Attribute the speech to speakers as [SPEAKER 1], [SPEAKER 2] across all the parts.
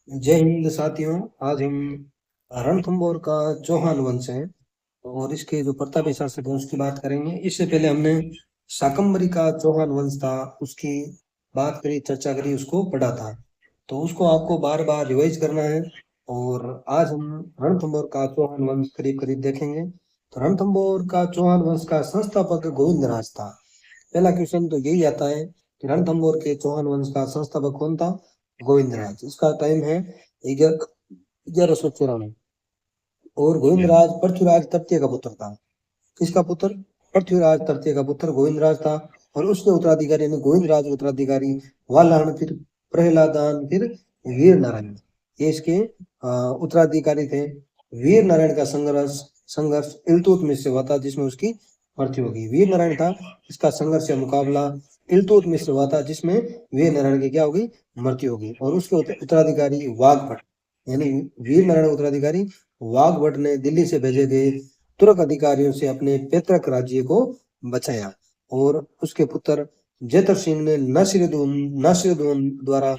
[SPEAKER 1] जय हिंद साथियों। आज हम रणथंभौर का चौहान वंश है और इसके जो प्रतापी शासक हैं उसकी बात करेंगे। इससे पहले हमने शाकंभरी का चौहान वंश था, उसकी बात करी, चर्चा करी, उसको पढ़ा था। तो उसको आपको बार बार रिवाइज करना है। और आज हम रणथंभौर का चौहान वंश करीब करीब देखेंगे। तो रणथंभौर का चौहान वंश का संस्थापक गोविंदराज था। पहला क्वेश्चन तो यही आता है कि रणथंभौर के चौहान वंश का संस्थापक कौन था? गोविंदराज। इसका टाइम है 1194। और गोविंदराज पृथ्वीराज तृतीय का पुत्र था। किसका पुत्र? पृथ्वीराज तृतीय का पुत्र गोविंदराज था। और उसके उत्तराधिकारी यानी गोविंदराज के उत्तराधिकारी वालाहन, फिर प्रहलादान, फिर वीर नारायण, ये इसके उत्तराधिकारी थे। वीर नारायण का संघर्ष संघर्ष इल्तुतमिश से हुआ था, जिसमें उसकी मृत्यु होगी। वीर नारायण था, इसका संघर्ष या मुकाबला इल्तुतमिश से हुआ था, जिसमें वीर नारायण की क्या होगी? मृत्यु होगी। और उसके उत्तराधिकारी वाघभट, यानी वीर नारायण के उत्तराधिकारी वाघभट ने दिल्ली से भेजे गए तुर्क अधिकारियों से अपने पैतृक राज्य को बचाया। और उसके पुत्र जैतर सिंह ने नासिरुद्दौन द्वारा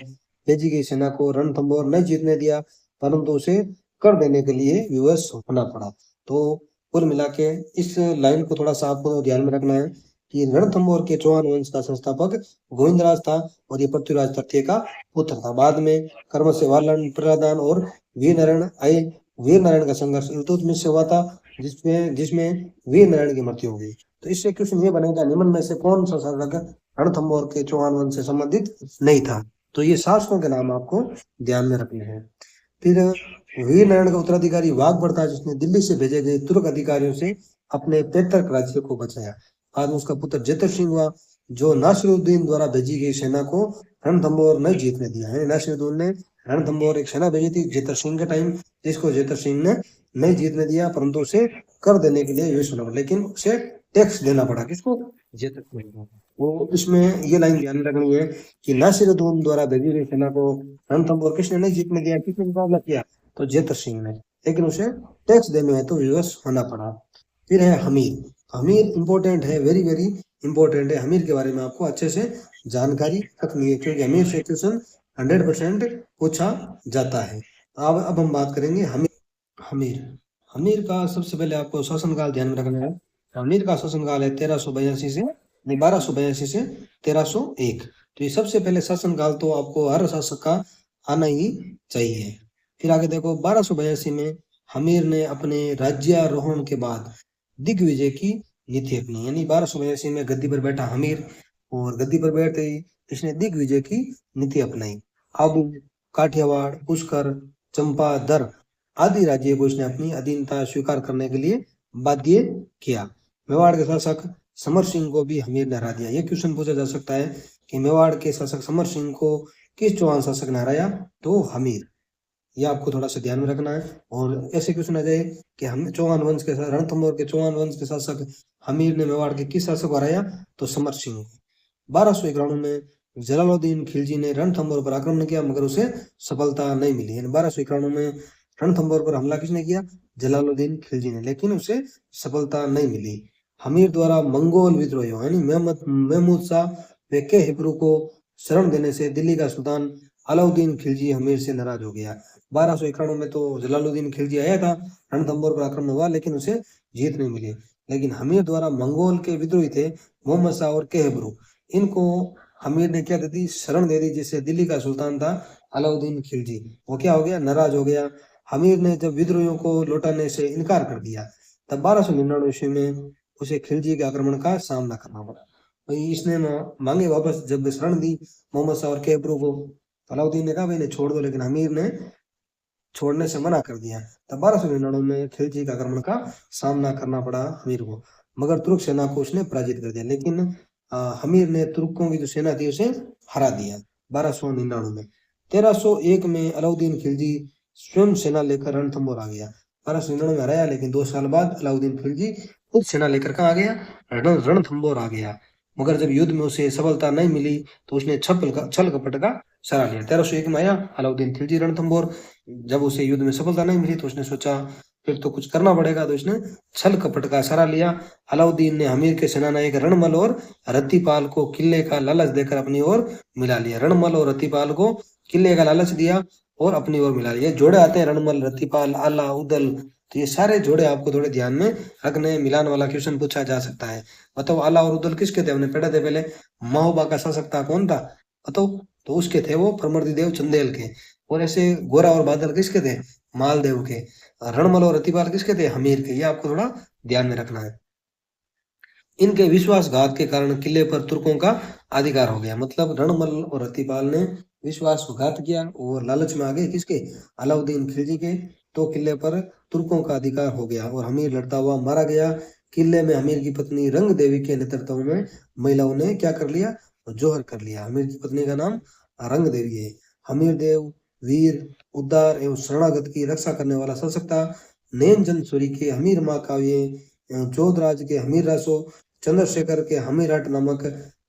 [SPEAKER 1] भेजी गई सेना को रणथंभौर नहीं जीतने दिया, परंतु उसे कर देने के लिए विवश होना पड़ा। तो कुल मिला के इस लाइन को थोड़ा सा आपको ध्यान में रखना है कि रणथंभौर के चौहान वंश का संस्थापक गोविंदराज था और ये पृथ्वीराज तृतीय का पुत्र था। बाद में कर्म से वालन, प्रहलादान और वीर नारायण आए। वीर नारायण का संघर्ष इल्तुतमिश से हुआ था, जिसमें जिसमें वीर नारायण की मृत्यु हो गई। तो इससे क्वेश्चन ये बनेगा, निम्न में से कौन सा शासक रणथंभौर के चौहान वंश से संबंधित नहीं था? तो ये शासकों के नाम आपको ध्यान में रखने हैं। फिर वीर नारायण का उत्तराधिकारी वाघभट था, जिसने दिल्ली से भेजे गए तुर्क अधिकारियों से अपने पैतृक राज्य को बचाया। बाद में उसका पुत्र जैतर सिंह हुआ, जो नासिरुद्दीन द्वारा भेजी गई सेना को रणथंभौर नहीं जीतने दिया है। नासिरुद्दीन ने रणथंभौर एक सेना भेजी थी जैतर सिंह के टाइम, जिसको जैतर सिंह ने नहीं जीतने दिया, परंतु उसे कर देने के लिए विवश होना पड़ा, लेकिन उसे टैक्स देना पड़ा। किसको? जैतर सिंह को। वो इसमें ये लाइन ध्यान रखनी है कि नासिरुद्दीन द्वारा भेजी गई सेना को रणथंभौर किसने नहीं जीतने दिया? किसने मुकाबला किया? तो जैतर सिंह ने, लेकिन उसे टैक्स देने में तो विवश होना पड़ा। फिर है हमीर। हमीर इंपॉर्टेंट है, वेरी वेरी इंपॉर्टेंट है। हमीर के बारे में आपको अच्छे से जानकारी रखनी है, क्योंकि हमीर से क्वेश्चन 100% पूछा जाता है। अब हम बात करेंगे हमीर। हमीर हमीर का सबसे पहले आपको शासनकाल ध्यान में रखना है। हमीर का शासनकाल है 1382 से, नहीं, 1282 से 1301। तो ये सबसे पहले शासनकाल तो आपको हर शासक का आना ही चाहिए। फिर आगे देखो, 1282 में हमीर ने अपने राज्यारोहण के बाद दिग्विजय की नीति अपनी, यानी 1282 में गद्दी पर बैठा हमीर, और गद्दी पर बैठते ही इसने दिग्विजय की नीति अपनाई। आबू, काठियावाड़, पुष्कर, चंपादर आदि राज्य को इसने अपनी अधीनता स्वीकार करने के लिए बाध्य किया। मेवाड़ के शासक समर सिंह को भी हमीर ने हरा दिया। ये क्वेश्चन पूछा जा सकता है कि मेवाड़ के शासक समर सिंह को किस चौहान शासक ने हराया? तो हमीर। ये आपको थोड़ा सा ध्यान में रखना है। और ऐसे क्वेश्चन आ जाए कि हम चौहान वंश के रणथंभौर के चौहान वंश के शासक हमीर ने मेवाड़ के किस शासक को हराया? तो समर सिंह को। 1291 में जलालुद्दीन खिलजी ने रणथंभौर पर आक्रमण किया, मगर उसे सफलता नहीं मिली। 1291 में रणथंभौर पर हमला किसने किया? जलालुद्दीन खिलजी ने, लेकिन उसे सफलता नहीं मिली। हमीर द्वारा मंगोल विद्रोहियों यानी महमूद शाह व के हिब्रू को शरण देने से दिल्ली का सुल्तान अलाउद्दीन खिलजी हमीर से नाराज हो गया। 1291 में तो जलालुद्दीन खिलजी आया था, रणथंभौर पर आक्रमण हुआ, लेकिन उसे जीत नहीं मिली। लेकिन हमीर द्वारा मंगोल के विद्रोही थे मोहम्मद शाह और के हिब्रू, इनको हमीर ने क्या दे दी? शरण दे दी, जिससे दिल्ली का सुल्तान था अलाउद्दीन खिलजी, वो क्या हो गया? नाराज हो गया। हमीर ने जब विद्रोहियों को लौटाने से इनकार कर दिया, तब 1299 ईस्वी में उसे खिलजी के आक्रमण का सामना करना पड़ा। भाई इसने मांगे वापस, जब शरण दी मोहम्मद शाह और केबरू को, अलाउद्दीन ने कहा भाई इन्हें छोड़ दो, लेकिन हमीर ने छोड़ने से मना कर दिया। तब 1299 में खिलजी के आक्रमण का सामना करना पड़ा हमीर को, मगर तुर्क सेना को उसने पराजित कर दिया। लेकिन हमीर ने तुर्कों की जो सेना थी उसे हरा दिया 1299 में। 1301 में अलाउद्दीन खिलजी स्वयं सेना लेकर रणथंभौर आ गया। 1299 में हराया, लेकिन 2 साल बाद अलाउद्दीन खिलजी खुद सेना लेकर कहाँ आ गया? रणथंभौर आ गया। मगर जब युद्ध में उसे सफलता नहीं मिली, तो उसने छल कपट का सहारा लिया। 1301 में आया अलाउद्दीन खिलजी रणथंभौर। जब उसे युद्ध में सफलता नहीं मिली, तो उसने सोचा फिर तो कुछ करना पड़ेगा, तो इसने छल कपट का सहारा लिया। अलाउद्दीन ने हमीर के सेनानायक रणमल और रत्तीपाल को किले का लालच देकर अपनी ओर मिला लिया। रणमल और रत्तीपाल को किले का लालच दिया, और अपनी ओर मिला लिया। जोड़े आते हैं रणमल, रतिपाल, आला, उदल, तो ये सारे जोड़े आपको थोड़े ध्यान में रखने हैं। मिलान वाला क्वेश्चन पूछा जा सकता है। बताओ आला और उदल किसके थे? हमने पढ़े थे पहले। महोबा का शासक था, कौन था बताओ? तो उसके थे वो प्रमर्दिदेव चंदेल के। और ऐसे गोरा और बादल किसके थे? मालदेव के। रणमल और रतिपाल किसके थे? हमीर के। ये आपको थोड़ा ध्यान में रखना है। इनके विश्वासघात के कारण किले पर तुर्कों का अधिकार हो गया। मतलब रणमल और रतिपाल ने विश्वासघात किया और लालच में आ गए किसके? अलाउद्दीन खिलजी के। तो किले पर तुर्कों का अधिकार हो गया और हमीर लड़ता हुआ मारा गया। किले में हमीर की पत्नी रंग देवी के नेतृत्व में महिलाओं ने क्या कर लिया? जोहर कर लिया। हमीर की पत्नी का नाम रंग देवी है। हमीर देव वीर, उदार एवं शरणागत की रक्षा करने वाला शासक था। नैनचंद सूरी के हमीर माँ काव्य, जोधराज के हमीर रासो, चंद्रशेखर के हमीरट नामक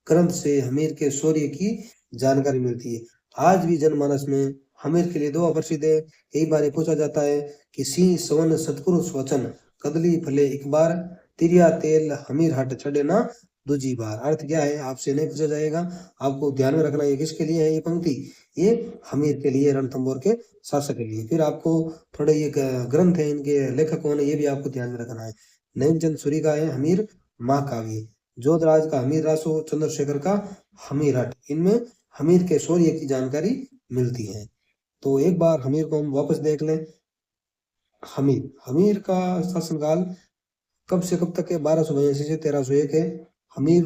[SPEAKER 1] ग्रंथ से हमीर के शौर्य की जानकारी मिलती है। आज भी जनमानस में हमीर के लिए दो प्रसिद्ध है। कई बार ये पूछा जाता है कि सिंह सवन सतपुरुष वचन, कदली फले एक बार, तिरिया तेल हमीर हट चढ़े ना दूजी बार। अर्थ क्या है आपसे नहीं पूछा जाएगा, आपको ध्यान में रखना। ये किसके लिए है ये पंक्ति? ये हमीर के लिए, रणथंभौर के शासक के लिए। फिर आपको थोड़े ये ग्रंथ है, इनके लेखक कौन है ये भी आपको ध्यान में रखना है। नैनचंद सूरी का है हमीर महाकाव्य, जोधराज का हमीर रासो, चंद्रशेखर का हमीरट। इनमें हमीर के शौर्य की जानकारी मिलती है। तो एक बार हमीर को हम वापस देख लें। हमीर हमीर का शासनकाल कब से कब तक है? 1282 से 1301 है। हमीर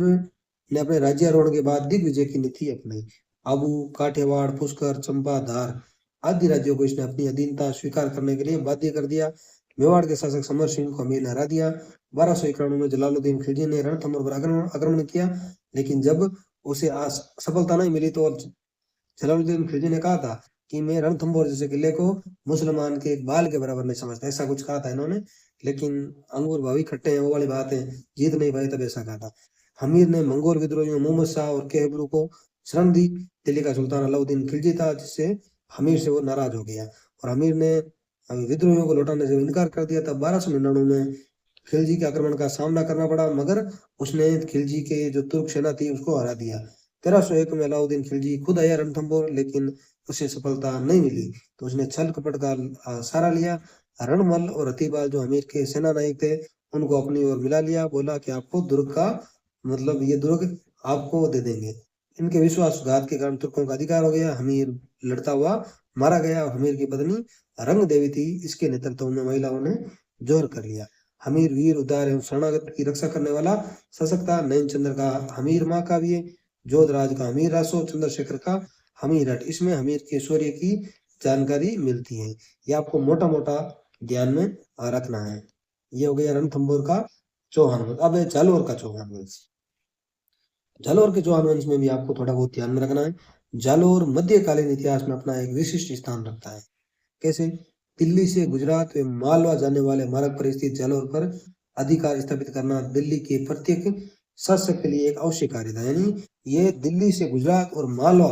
[SPEAKER 1] ने अपने राज्यारोहण के बाद दिग्विजय की नीति अपनाई। आबू, काठियावाड़, पुष्कर, चंपा, धार आदि राज्यों को इसने अपनी अधीनता स्वीकार करने के लिए बाध्य कर दिया। मेवाड़ के शासक समर सिंह को हमीर ने हरा दिया। 1291 में जलालुद्दीन खिलजी ने रणथंभौर पर आक्रमण किया, लेकिन जब उसे सफलता नहीं मिली तो जलालुद्दीन खिलजी ने कहा था कि मैं रणथंभौर जैसे किले को मुसलमान के एक बाल के बराबर नहीं समझता, ऐसा कुछ कहा था इन्होंने। लेकिन अंगूर भावी खट्टे हैं, वो वाली बात है, जीत नहीं पाए तब ऐसा कहा था। हमीर ने मंगोल विद्रोहियों मोहम्मद शाह और केहबरू को शरण दी। दिल्ली का सुल्तान अलाउद्दीन खिलजी था, जिससे हमीर से वो नाराज हो गया और हमीर ने विद्रोहियों को लौटाने से इनकार कर दिया। तब 1299 में खिलजी के आक्रमण का सामना करना पड़ा, मगर उसने खिलजी के जो तुर्क सेना थी उसको हरा दिया। 1301 में अलाउद्दीन खिलजी खुद आया रणथंभौर, लेकिन उसे सफलता नहीं मिली, तो उसने छल कपट का सहारा लिया। रणमल और रतिपाल जो अमीर के सेना नायक थे, उनको अपनी ओर मिला लिया। बोला कि आपको दुर्ग का मतलब ये दुर्ग आपको दे देंगे। इनके विश्वासघात के कारण तुर्कों का अधिकार हो गया। हमीर लड़ता हुआ मारा गया और हमीर की पत्नी रंग देवी थी, इसके नेतृत्व में महिलाओं ने जोहर कर लिया। हमीर वीर, उदार एवं शरणागत की रक्षा करने वाला शासक था। नैनचंद्र का हमीर महाकाव्य, जोधराज का हमीर रासो, चंद्रशेखर का हमीरट, इसमें हमीर के शौर्य की जानकारी मिलती है। ये आपको मोटा मोटा ध्यान में रखना है। ये हो गया रणथंभौर का चौहान वंश। अब है जालोर का चौहान वंश। जालोर के चौहान वंश में भी आपको थोड़ा बहुत ध्यान में रखना है। जालोर मध्यकालीन इतिहास में अपना एक विशिष्ट स्थान रखता है। कैसे? दिल्ली से गुजरात व मालवा जाने वाले मार्ग पर स्थित जालोर पर अधिकार स्थापित करना दिल्ली के प्रत्येक शासक के लिए एक आवश्यक कार्य था। यानी ये दिल्ली से गुजरात और मालवा,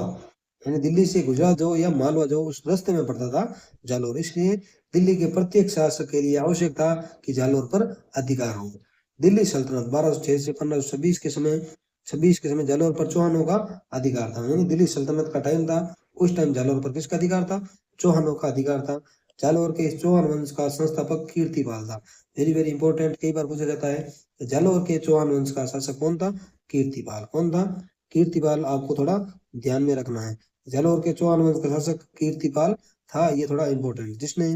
[SPEAKER 1] यानी दिल्ली से गुजरात जो या मालवा जो उस रास्ते में पड़ता था जालोर, इसलिए दिल्ली के प्रत्येक शासक के लिए आवश्यक था कि जालोर पर अधिकार हो। दिल्ली सल्तनत 1206 से 1526 के समय जालोर पर चौहानों का अधिकार था। यानी दिल्ली सल्तनत का टाइम था, उस टाइम जालोर पर किसका अधिकार था? चौहानों का अधिकार था। जालोर के इस चौहान वंश का संस्थापक कीर्तिपाल था। वेरी वेरी इंपॉर्टेंट, कई बार पूछा जाता है जालोर के चौहान वंश का शासक कौन था? कीर्तिपाल। कौन था? कीर्तिपाल। आपको थोड़ा ध्यान में रखना है। जालोर के चौहान वंश का शासक कीर्तिपाल था, ये थोड़ा इंपॉर्टेंट, जिसने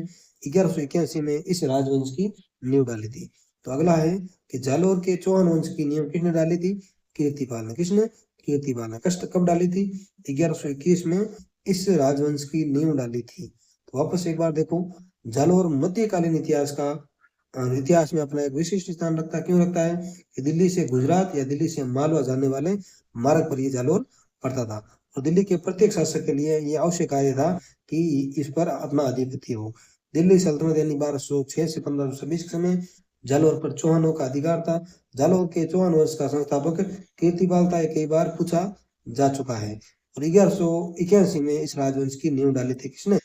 [SPEAKER 1] 1181 में इस राजवंश की नींव डाली थी। तो अगला है कि जालोर के चौहान वंश की नींव किसने डाली थी? कीर्तिपाल ने। किसने? कीर्तिपाल ने। कष्ट कब डाली थी? 1121 में इस राजवंश की नींव डाली थी। तो वापस एक बार देखो, जालोर मध्यकालीन इतिहास में अपना एक विशिष्ट स्थान रखता है। क्यों रखता है? कि दिल्ली से गुजरात या दिल्ली से मालवा जाने वाले मार्ग पर ये जालोर पड़ता था और दिल्ली के प्रत्येक शासक के लिए ये आवश्यक कार्य था कि इस पर अपना अधिपत्य हो। दिल्ली सल्तनत यानी 1206 से 1526 के समय जालोर पर चौहानों का अधिकार था। जालोर के चौहान वंश का संस्थापक कीर्तिपाल था, कई बार पूछा जा चुका है। और 1181 में इस राजवंश की नींव डाली थी किसने?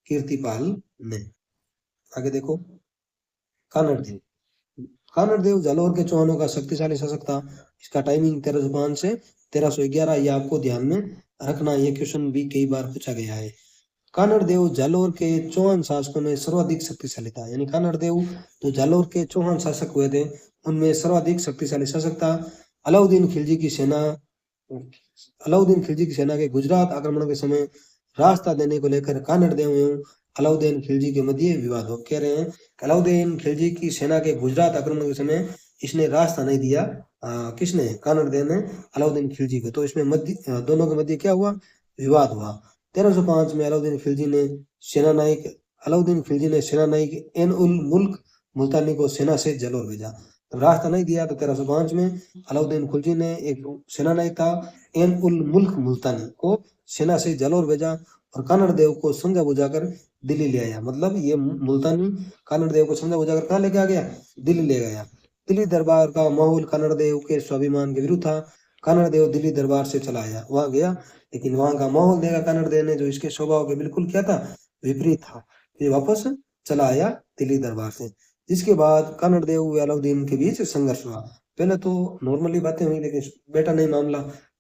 [SPEAKER 1] कीर्तिपाल ने। आगे देखो, कानड़ देव। कानड़ देव जालोर के चौहानों का शक्तिशाली शासक था। इसका टाइमिंग 1305 से 1311, ये आपको ध्यान में रखना। ये क्वेश्चन भी कई बार पूछा गया है। कानड़ देव जालोर के चौहान शासकों में सर्वाधिक शक्तिशाली था। यानी कानड़ देव जो जालोर के चौहान शासक हुए थे उनमें सर्वाधिक शक्तिशाली शासक था। अलाउद्दीन खिलजी की सेना अलाउद्दीन खिलजी की सेना के गुजरात आक्रमण के समय रास्ता देने को लेकर कानड़ देव एवं अलाउद्दीन खिलजी के मध्य विवाद हो। कह रहे हैं अलाउद्दीन खिलजी की सेना के गुजरात आक्रमण के समय इसने रास्ता नहीं दिया। किसने? कानड़ देव ने अलाउद्दीन खिलजी को। तो इसमें मध्य दोनों के मध्य क्या हुआ? विवाद हुआ। 1305 में अलाउद्दीन खिलजी ने सेना नायक एन उल मुल्क मुल्तानी को सेना से जालोर भेजा। तो रास्ता नहीं दिया तो 1305 में अलाउद्दीन खिलजी ने एक सेना नायक था एन उल मुल्क मुल्तानी को सेना से जालोर भेजा और कानड़ देव को समझा बुझाकर दिल्ली ले आया। मतलब ये मुल्तानी कानड़ देव को समझा बुझाकर कहाँ लेके आ गया? दिल्ली ले गया। दिल्ली दरबार का माहौल कानड़ देव के स्वाभिमान के विरुद्ध था। कानड़ देव दिल्ली दरबार से चला आया, वहां गया, लेकिन वहां का माहौल देखा कानड़ देव ने जो इसके स्वभाव के बिल्कुल क्या था? विपरीत था। ये वापस चला आया दिल्ली दरबार से। जिसके बाद कानड़ देव व अलाउद्दीन के बीच संघर्ष हुआ। पहले तो नॉर्मली बातें हुई लेकिन बेटा नहीं मामला,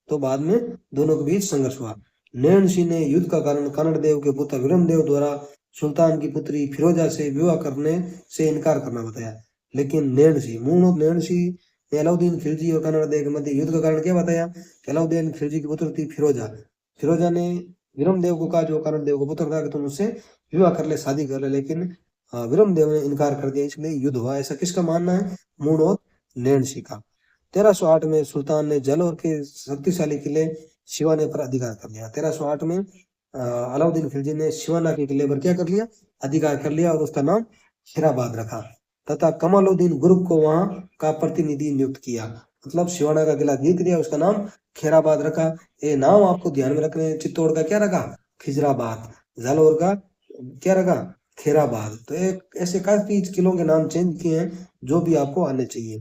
[SPEAKER 1] तो बाद में दोनों के बीच संघर्ष हुआ। नैन सिंह ने युद्ध का कारण कानड़ देव के पुत्र विरमदेव द्वारा सुल्तान की पुत्री फिरोजा से विवाह करने से इनकार करना बताया। लेकिन नैन सिंह ने अलाउद्दीन खिलजी और कानड़ देव के मध्य युद्ध का कारण क्या बताया? कि अलाउद्दीन खिलजी की पुत्र थी फिरोजा। फिरोजा ने विरमदेव को कहा जो कानड़ देव का पुत्र था कि तुम उससे विवाह कर ले, शादी कर ले, लेकिन विरमदेव ने इनकार कर दिया, इसलिए युद्ध हुआ। ऐसा किसका मानना है? मून और नैन सिंह का। 1308 में सुल्तान ने जालोर के शक्तिशाली किले शिवाने पर अधिकार कर लिया। 1308 में अलाउद्दीन खिलजी ने शिवाना के किले पर क्या कर लिया? अधिकार कर लिया और उसका नाम खैराबाद रखा तथा कमालुद्दीन गुर्ग को वहां का प्रतिनिधि नियुक्त किया। मतलब शिवाना का किला जीत लिया, उसका नाम खैराबाद रखा। ये नाम आपको ध्यान में रखने। चित्तौड़ का क्या रखा? खिजराबाद। जालोर का क्या रखा? खैराबाद। तो एक ऐसे काफी किलों के नाम चेंज किए हैं जो भी आपको आने चाहिए।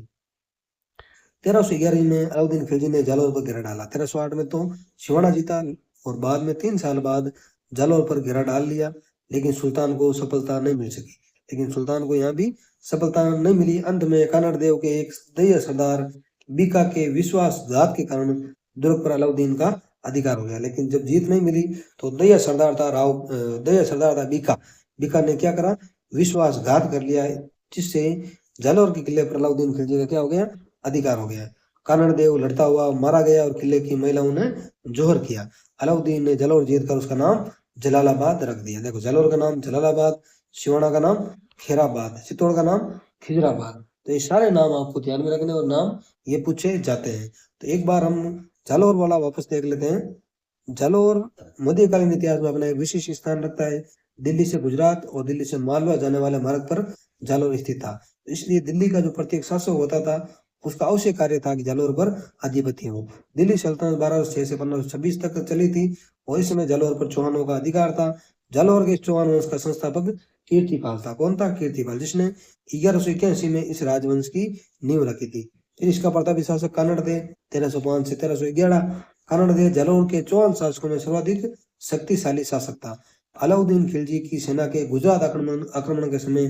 [SPEAKER 1] 1311 में अलाउद्दीन खिलजी ने जालोर पर घेरा डाला। 1308 में तो शिवाना जीता और बाद में 3 साल बाद जालोर पर घेरा डाल लिया, लेकिन सुल्तान को सफलता नहीं मिल सकी। लेकिन सुल्तान को यहाँ भी सफलता नहीं मिली। अंत में कानड़ देव के एक दैय सरदार बीका के विश्वासघात के कारण दुर्ग पर अलाउद्दीन का अधिकार हो गया। लेकिन जब जीत नहीं मिली तो दैय सरदार था बीका ने क्या करा? विश्वासघात कर लिया, जिससे जालोर के किले पर अलाउद्दीन खिलजी का क्या हो गया? अधिकार हो गया। कानड़ देव लड़ता हुआ मारा गया और किले की महिलाओं ने जोहर किया। अलाउद्दीन ने जालोर जीतकर उसका नाम जलालाबाद रख दिया। देखो, जालोर का नाम जलालाबाद, शिवाना का नाम खैराबाद, चित्तौड़ का नाम खिजराबाद। तो ये सारे नाम आपको ध्यान में रखने और नाम ये पूछे जाते हैं। तो एक बार हम जालोर वाला वापस देख लेते हैं। जालोर मध्यकालीन इतिहास में अपना एक विशेष स्थान रखता है। दिल्ली से गुजरात और दिल्ली से मालवा जाने वाले मार्ग पर जालोर स्थित था। इसलिए दिल्ली का जो प्रत्येक शासक होता था उसका अवश्य कार्य था कि जालोर पर अधिपति हो। दिल्ली सल्तनत 1206 से 1526 तक चली थी और इस समय जालोर पर चौहानों का अधिकार था। जालोर के चौहान वंश का संस्थापक कीर्तिपाल था। कौन था? कीर्तिपाल, जिसने 1181 में इस राजवंश की नींव रखी थी। फिर इसका प्रतापी शासक कानड़ थे 1305 से 1311। कानड़ देव जालोर के चौहान शासकों में सर्वाधिक शक्तिशाली शासक था। अलाउद्दीन खिलजी की सेना के गुजरात आक्रमण के समय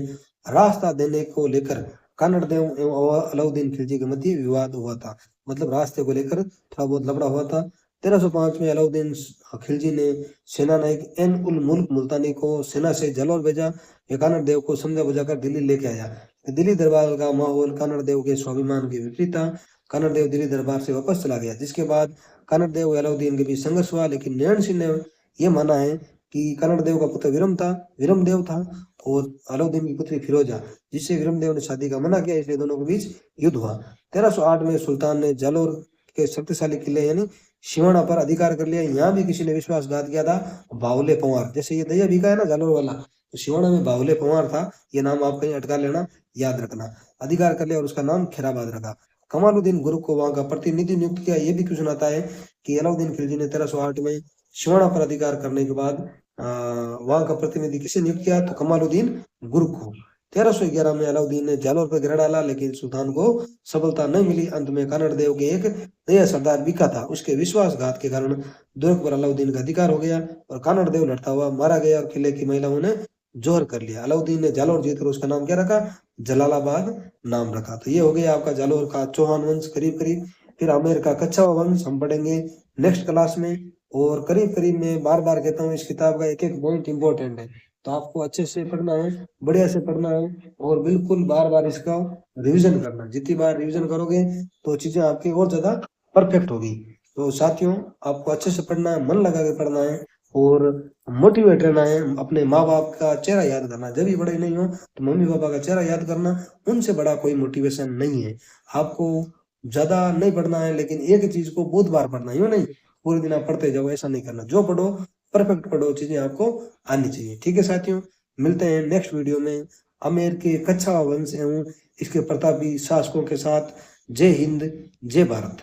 [SPEAKER 1] रास्ता देने को लेकर कानड़ देव एवं अलाउद्दीन खिलजी के मध्य विवाद हुआ था। मतलब रास्ते को लेकर थोड़ा बहुत लफड़ा हुआ था। 1305 में अलाउद्दीन खिलजी ने सेना नायक एन उल मुल्क मुल्तानी को सेना से जालोर भेजा। कानड़ देव को समझा बुझाकर दिल्ली लेके आया। दिल्ली दरबार का माहौल कानड़ देव के स्वाभिमान के विपरीत था। कानड़ देव दिल्ली दरबार से वापस चला गया, जिसके बाद कानड़ देव और अलाउद्दीन के बीच संघर्ष हुआ। लेकिन नैन सिंह ने यह माना है कि कानड़ देव का पुत्र विरमदेव था और अलाउद्दीन की पुत्री फिरोजा, जिससे विरमदेव ने शादी का मना किया, इसलिए दोनों के बीच युद्ध हुआ। 1308 में सुल्तान ने जालोर के शक्तिशाली किले यानी शिवाना पर अधिकार कर लिया। यहाँ भी किसी ने विश्वासघात किया था, बावले पंवार। जैसे ये दैया बीका है ना जालोर वाला, तो शिवाना में बावले पंवार था। ये नाम आप कहीं अटका लेना, याद रखना। अधिकार कर लिया और उसका नाम खैराबाद रखा। कमालुद्दीन गुरु को वहां का प्रतिनिधि नियुक्त किया। ये भी क्यों सुनाता है कि अलाउद्दीन खिलजी ने 1308 में शिवाना पर अधिकार करने के बाद वहां का प्रतिनिधि किसे नियुक्त किया? तो कमालुद्दीन गुरु को। 1311 में अलाउद्दीन ने जालोर पर घेरा डाला, लेकिन सुल्तान को सफलता नहीं मिली। अंत में कानड़ देव के एक नया सरदार बीका था, उसके विश्वासघात के कारण दुर्ग पर अलाउद्दीन का अधिकार हो गया और कानड़ देव लड़ता हुआ मारा गया और किले की महिलाओं ने जोहर कर लिया। अलाउद्दीन ने जालोर जीतकर उसका नाम क्या रखा? जलालाबाद नाम रखा। तो ये हो गया आपका जालोर का चौहान वंश करीब करीब। फिर आमेर का कच्छा वंश हम पढ़ेंगे नेक्स्ट क्लास में। और करीब करीब मैं बार बार कहता हूँ इस किताब का एक एक पॉइंट इंपॉर्टेंट है, तो आपको अच्छे से पढ़ना है, बढ़िया से पढ़ना है और बिल्कुल बार बार इसका रिवीजन करना। जितनी बार रिवीजन करोगे तो चीजें आपकी और ज्यादा परफेक्ट होगी। तो साथियों, आपको अच्छे से पढ़ना है, मन लगा के पढ़ना है और मोटिवेट रहना है। अपने माँ बाप का चेहरा याद करना, जब भी बड़े नहीं हो तो मम्मी पापा का चेहरा याद करना, उनसे बड़ा कोई मोटिवेशन नहीं है। आपको ज्यादा नहीं पढ़ना है, लेकिन एक चीज को बहुत बार पढ़ना है, यूं नहीं पूरे दिन आप पढ़ते जाओ, ऐसा नहीं करना। जो पढ़ो परफेक्ट पढ़ो, चीजें आपको आनी चाहिए। ठीक है साथियों, मिलते हैं नेक्स्ट वीडियो में। आमेर के कच्छा वंश एवं इसके प्रतापी शासकों के साथ। जय हिंद, जय भारत।